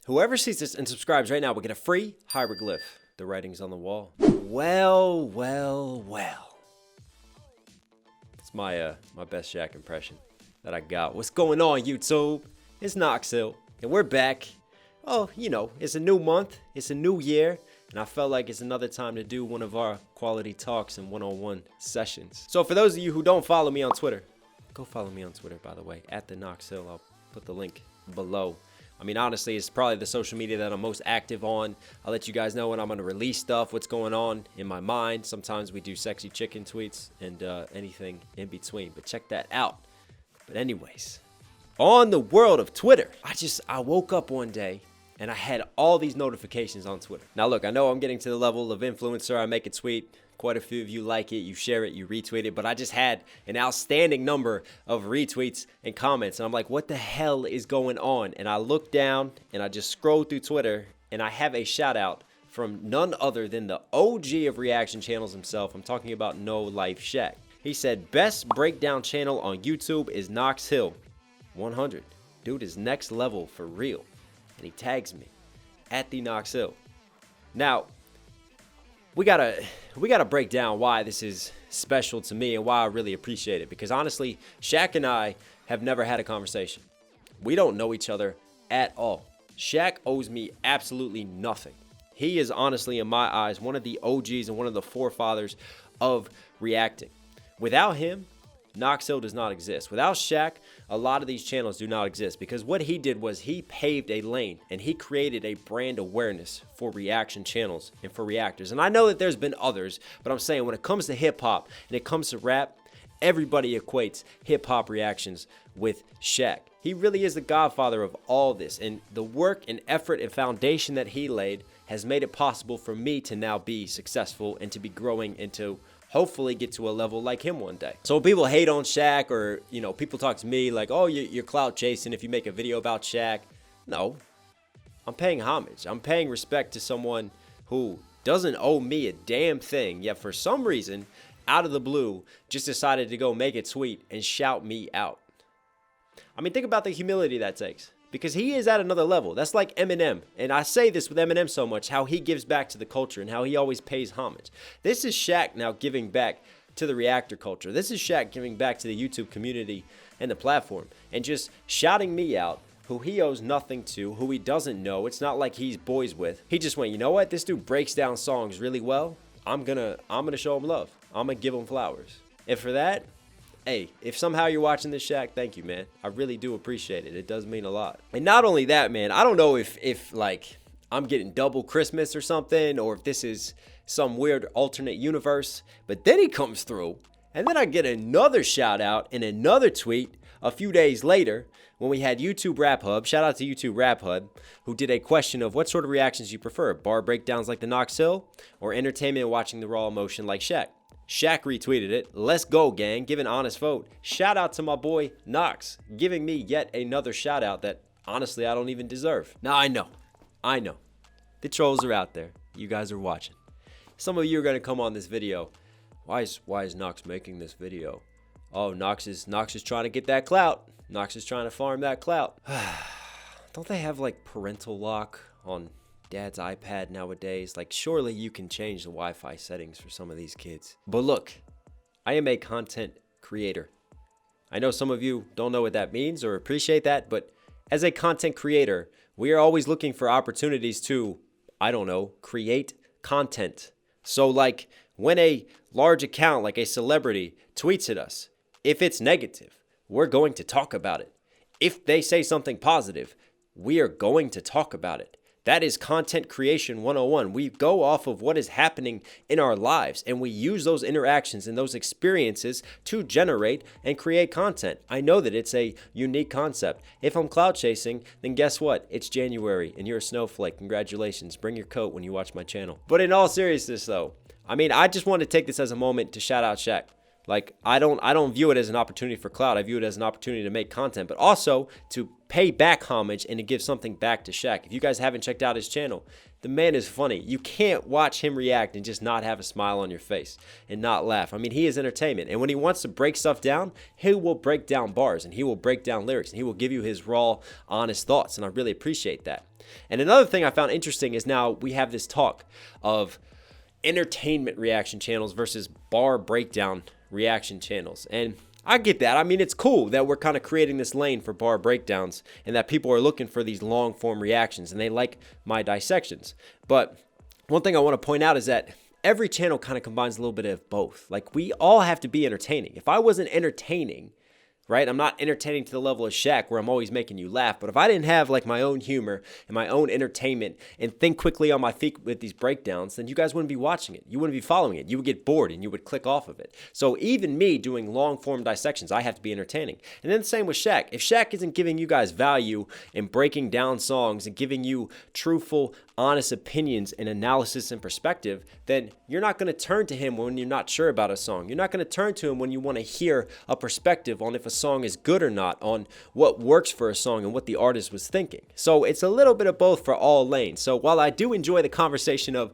Whoever sees this and subscribes right now will get a free hieroglyph. The writing's on the wall. Well. It's my best Shaq impression that I got. What's going on, YouTube? It's Knox Hill, and we're back. Oh, you know, it's a new month, it's a new year, and I felt like it's another time to do one of our quality talks and one-on-one sessions. So for those of you who don't follow me on Twitter, go follow me on Twitter, by the way, at the Knox Hill. I'll put the link below. I mean, honestly, it's probably the social media that I'm most active on. I'll let you guys know when I'm going to release stuff, what's going on in my mind. Sometimes we do sexy chicken tweets and anything in between, but check that out. But anyways, on the world of Twitter, I woke up one day and I had all these notifications on Twitter. Now, look, I know I'm getting to the level of influencer. I make a tweet. Quite a few of you like it, you share it, you retweet it, but I just had an outstanding number of retweets and comments, and I'm like, what the hell is going on? And I looked down, and I just scrolled through Twitter, and I have a shout out from none other than the OG of reaction channels himself. I'm talking about No Life Shaq. He said, best breakdown channel on YouTube is Knox Hill 100. Dude is next level for real. And he tags me at the Knox Hill. Now, we gotta break down why this is special to me and why I really appreciate it. Because honestly, Shaq and I have never had a conversation. We don't know each other at all. Shaq owes me absolutely nothing. He is honestly, in my eyes, one of the OGs and one of the forefathers of reacting. Without him, Knox Hill does not exist. Without Shaq, a lot of these channels do not exist, because what he did was he paved a lane and he created a brand awareness for reaction channels and for reactors. And I know that there's been others, but I'm saying when it comes to hip hop and it comes to rap, everybody equates hip hop reactions with Shaq. He really is the godfather of all this, and the work and effort and foundation that he laid has made it possible for me to now be successful and to be growing into hopefully get to a level like him one day. So when people hate on Shaq, or, you know, people talk to me like, oh, you're clout chasing if you make a video about Shaq. No, I'm paying homage. I'm paying respect to someone who doesn't owe me a damn thing, yet for some reason, out of the blue, just decided to go make a tweet and shout me out. I mean, think about the humility that takes, because he is at another level. That's like Eminem. And I say this with Eminem so much, how he gives back to the culture and how he always pays homage. This is Shaq now giving back to the reactor culture. This is Shaq giving back to the YouTube community and the platform and just shouting me out, who he owes nothing to, who he doesn't know. It's not like he's boys with. He just went, you know what? This dude breaks down songs really well. I'm gonna show him love. I'm gonna give him flowers. And for that, hey, if somehow you're watching this, Shaq, thank you, man. I really do appreciate it. It does mean a lot. And not only that, man, I don't know if like I'm getting double Christmas or something, or if this is some weird alternate universe, but then he comes through, and then I get another shout out in another tweet a few days later when we had YouTube Rap Hub. Shout out to YouTube Rap Hub, who did a question of what sort of reactions you prefer, bar breakdowns like the Knox Hill, or entertainment and watching the raw emotion like Shaq. Shaq retweeted it. Let's go, gang. Give an honest vote. Shout out to my boy Knox, giving me yet another shout out that honestly I don't even deserve. Now I know. The trolls are out there. You guys are watching. Some of you are gonna come on this video. Why is Knox making this video? Oh, Knox is trying to get that clout. Knox is trying to farm that clout. Don't they have like parental lock on Dad's iPad nowadays? Like, surely you can change the Wi-Fi settings for some of these kids. But look, I am a content creator. I know some of you don't know what that means or appreciate that, but as a content creator, we are always looking for opportunities to, I don't know, create content. So like when a large account like a celebrity tweets at us, if it's negative, we're going to talk about it. If they say something positive, we are going to talk about it. That is content creation 101. We go off of what is happening in our lives, and we use those interactions and those experiences to generate and create content. I know that it's a unique concept. If I'm cloud chasing, then guess what? It's January and you're a snowflake. Congratulations. Bring your coat when you watch my channel. But in all seriousness though, I mean, I just want to take this as a moment to shout out Shaq. Like, I don't view it as an opportunity for clout. I view it as an opportunity to make content, but also to pay back homage and to give something back to Shaq. If you guys haven't checked out his channel, the man is funny. You can't watch him react and just not have a smile on your face and not laugh. I mean, he is entertainment. And when he wants to break stuff down, he will break down bars and he will break down lyrics and he will give you his raw, honest thoughts. And I really appreciate that. And another thing I found interesting is now we have this talk of entertainment reaction channels versus bar breakdown reaction channels. And I get that. I mean, it's cool that we're kind of creating this lane for bar breakdowns and that people are looking for these long form reactions and they like my dissections. But one thing I want to point out is that every channel kind of combines a little bit of both. Like, we all have to be entertaining. If I wasn't entertaining, right? I'm not entertaining to the level of Shaq where I'm always making you laugh. But if I didn't have like my own humor and my own entertainment and think quickly on my feet with these breakdowns, then you guys wouldn't be watching it. You wouldn't be following it. You would get bored and you would click off of it. So even me doing long form dissections, I have to be entertaining. And then the same with Shaq. If Shaq isn't giving you guys value and breaking down songs and giving you truthful, honest opinions and analysis and perspective, then you're not going to turn to him when you're not sure about a song. You're not going to turn to him when you want to hear a perspective on if a song is good or not, on what works for a song and what the artist was thinking. So it's a little bit of both for all lanes. So while I do enjoy the conversation of,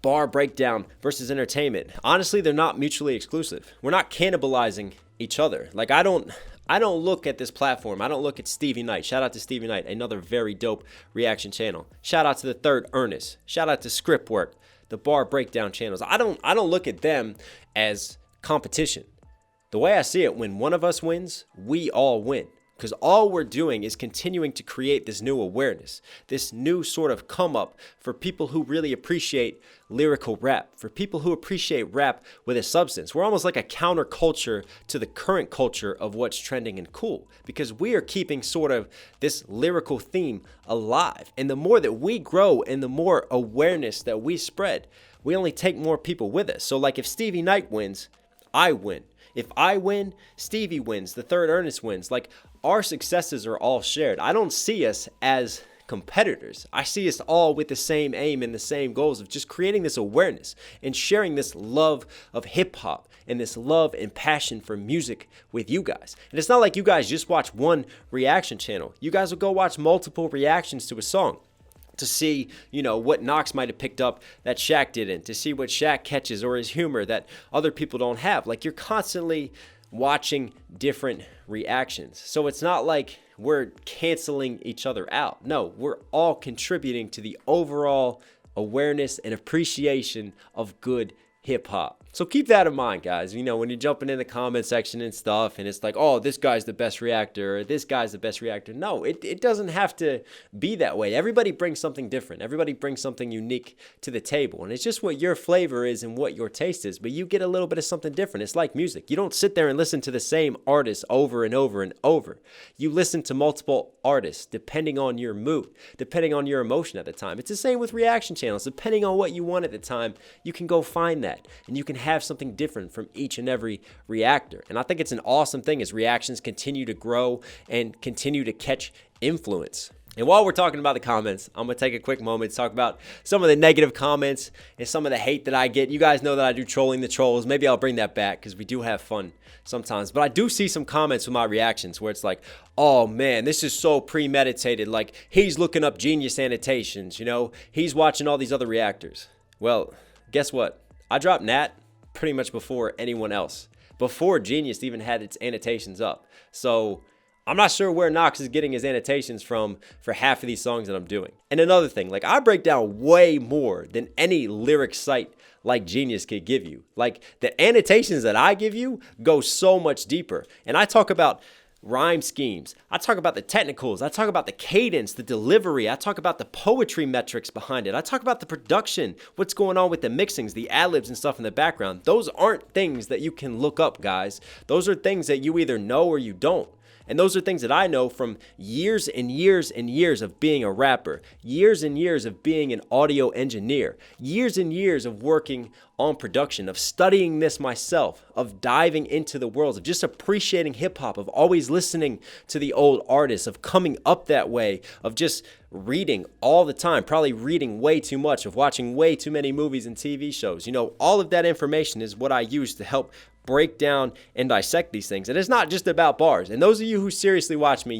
bar breakdown versus entertainment, honestly, they're not mutually exclusive. We're not cannibalizing each other. Like, I don't look at this platform. I don't look at Stevie Knight. Shout out to Stevie Knight, another very dope reaction channel. Shout out to the Third Ernest. Shout out to Script Work, the bar breakdown channels. I don't look at them as competition. The way I see it, when one of us wins, we all win. Because all we're doing is continuing to create this new awareness, this new sort of come up for people who really appreciate lyrical rap, for people who appreciate rap with a substance. We're almost like a counterculture to the current culture of what's trending and cool, because we are keeping sort of this lyrical theme alive. And the more that we grow and the more awareness that we spread, we only take more people with us. So like if Stevie Knight wins, I win. If I win, Stevie wins, the Third Ernest wins. Like, our successes are all shared. I don't see us as competitors. I see us all with the same aim and the same goals of just creating this awareness and sharing this love of hip hop and this love and passion for music with you guys. And it's not like you guys just watch one reaction channel. You guys will go watch multiple reactions to a song to see, what Knox might have picked up that Shaq didn't, to see what Shaq catches or his humor that other people don't have. Like, you're constantly watching different reactions. So it's not like we're canceling each other out. No, we're all contributing to the overall awareness and appreciation of good hip hop. So keep that in mind, guys. When you're jumping in the comment section and stuff, and it's like, oh, this guy's the best reactor, or this guy's the best reactor. No, it doesn't have to be that way. Everybody brings something different. Everybody brings something unique to the table. And it's just what your flavor is and what your taste is. But you get a little bit of something different. It's like music. You don't sit there and listen to the same artist over and over and over. You listen to multiple artists depending on your mood, depending on your emotion at the time. It's the same with reaction channels. Depending on what you want at the time, you can go find that. And you can have something different from each and every reactor. And I think it's an awesome thing as reactions continue to grow and continue to catch influence. And while we're talking about the comments, I'm going to take a quick moment to talk about some of the negative comments and some of the hate that I get. You guys know that I do trolling the trolls. Maybe I'll bring that back because we do have fun sometimes. But I do see some comments with my reactions where it's like, oh man, this is so premeditated. Like, he's looking up Genius annotations, he's watching all these other reactors. Well, guess what? I dropped Nat pretty much before anyone else, before Genius even had its annotations up. So I'm not sure where Knox is getting his annotations from for half of these songs that I'm doing. And another thing, like, I break down way more than any lyric site like Genius could give you. Like, the annotations that I give you go so much deeper. And I talk about rhyme schemes. I talk about the technicals. I talk about the cadence, the delivery. I talk about the poetry metrics behind it. I talk about the production, what's going on with the mixings, the ad-libs and stuff in the background. Those aren't things that you can look up, guys. Those are things that you either know or you don't. And those are things that I know from years and years and years of being a rapper, years and years of being an audio engineer, years and years of working on production, of studying this myself, of diving into the worlds, of just appreciating hip hop, of always listening to the old artists, of coming up that way, of just reading all the time, probably reading way too much, of watching way too many movies and TV shows. All of that information is what I use to help break down and dissect these things. And it's not just about bars. And those of you who seriously watch me,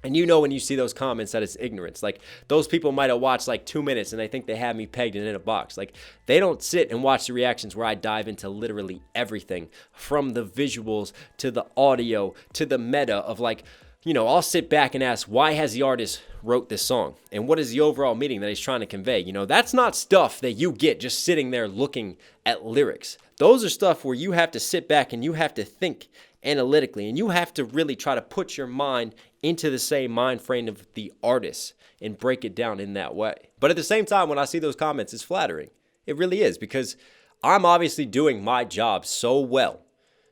And you know when you see those comments that it's ignorance. Like, those people might have watched like 2 minutes and they think they have me pegged and in a box. Like, they don't sit and watch the reactions where I dive into literally everything, from the visuals to the audio to the meta of, like, you know, I'll sit back and ask, why has the artist wrote this song? And what is the overall meaning that he's trying to convey? You know, that's not stuff that you get just sitting there looking at lyrics. Those are stuff where you have to sit back and you have to think analytically, and you have to really try to put your mind into the same mind frame of the artist and break it down in that way. But at the same time, when I see those comments, it's flattering. It really is, because I'm obviously doing my job so well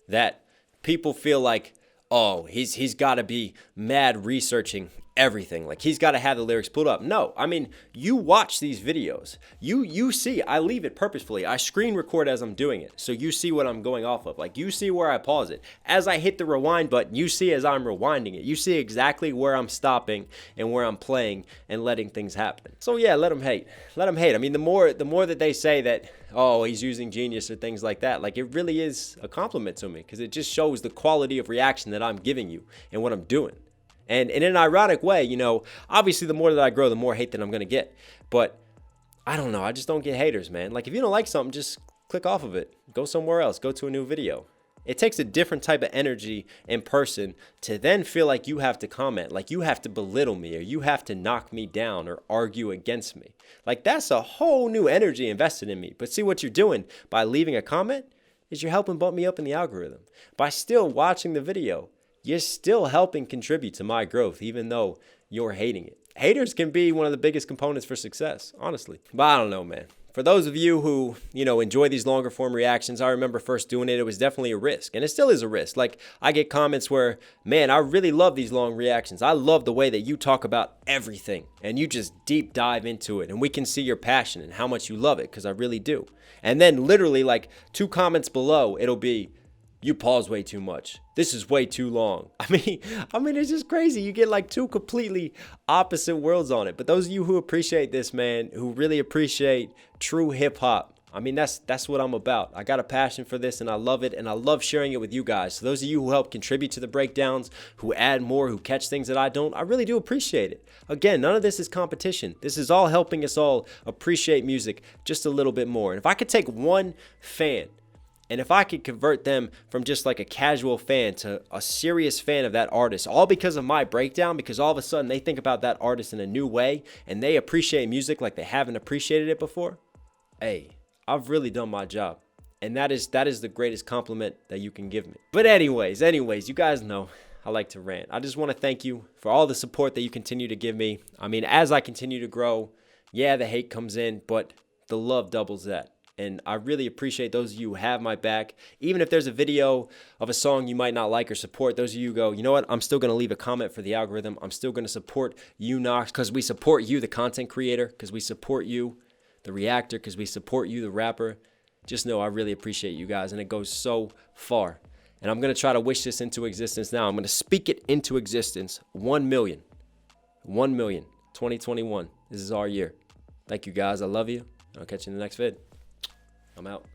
that people feel like, oh, he's got to be mad researching everything. Like, he's got to have the lyrics pulled up. No, I mean, you watch these videos. You see, I leave it purposefully. I screen record as I'm doing it, so you see what I'm going off of. Like, you see where I pause it. As I hit the rewind button, you see as I'm rewinding it. You see exactly where I'm stopping and where I'm playing and letting things happen. So yeah, let them hate. Let them hate. I mean, the more that they say that, oh, he's using genius or things like that, like, it really is a compliment to me, because it just shows the quality of reaction that I'm giving you and what I'm doing. And in an ironic way, you know, obviously the more that I grow, the more hate that I'm going to get. But I don't know. I just don't get haters, man. Like, if you don't like something, just click off of it. Go somewhere else. Go to a new video. It takes a different type of energy in person to then feel like you have to comment, like you have to belittle me, or you have to knock me down or argue against me. Like, that's a whole new energy invested in me. But see, what you're doing by leaving a comment is you're helping bump me up in the algorithm. By still watching the video, you're still helping contribute to my growth, even though you're hating it. Haters can be one of the biggest components for success, honestly. But I don't know, man. For those of you who, you know, enjoy these longer form reactions, I remember first doing it, it was definitely a risk. And it still is a risk. Like, I get comments where, man, I really love these long reactions. I love the way that you talk about everything and you just deep dive into it. And we can see your passion and how much you love it, because I really do. And then literally like 2 comments below, it'll be, you pause way too much. This is way too long. I mean, it's just crazy. You get like 2 completely opposite worlds on it. But those of you who appreciate this, man, who really appreciate true hip hop, I mean, that's what I'm about. I got a passion for this and I love it, and I love sharing it with you guys. So those of you who help contribute to the breakdowns, who add more, who catch things that I don't, I really do appreciate it. Again, none of this is competition. This is all helping us all appreciate music just a little bit more. And if I could take one fan, and if I could convert them from just like a casual fan to a serious fan of that artist, all because of my breakdown, because all of a sudden they think about that artist in a new way and they appreciate music like they haven't appreciated it before, hey, I've really done my job. And that is the greatest compliment that you can give me. But anyways, you guys know I like to rant. I just want to thank you for all the support that you continue to give me. I mean, as I continue to grow, yeah, the hate comes in, but the love doubles that. And I really appreciate those of you who have my back. Even if there's a video of a song you might not like or support, those of you who go, you know what, I'm still going to leave a comment for the algorithm. I'm still going to support you, Knox, because we support you, the content creator, because we support you, the reactor, because we support you, the rapper. Just know I really appreciate you guys, and it goes so far. And I'm going to try to wish this into existence now. I'm going to speak it into existence. 1 million. 1 million. 2021. This is our year. Thank you, guys. I love you. I'll catch you in the next vid. I'm out.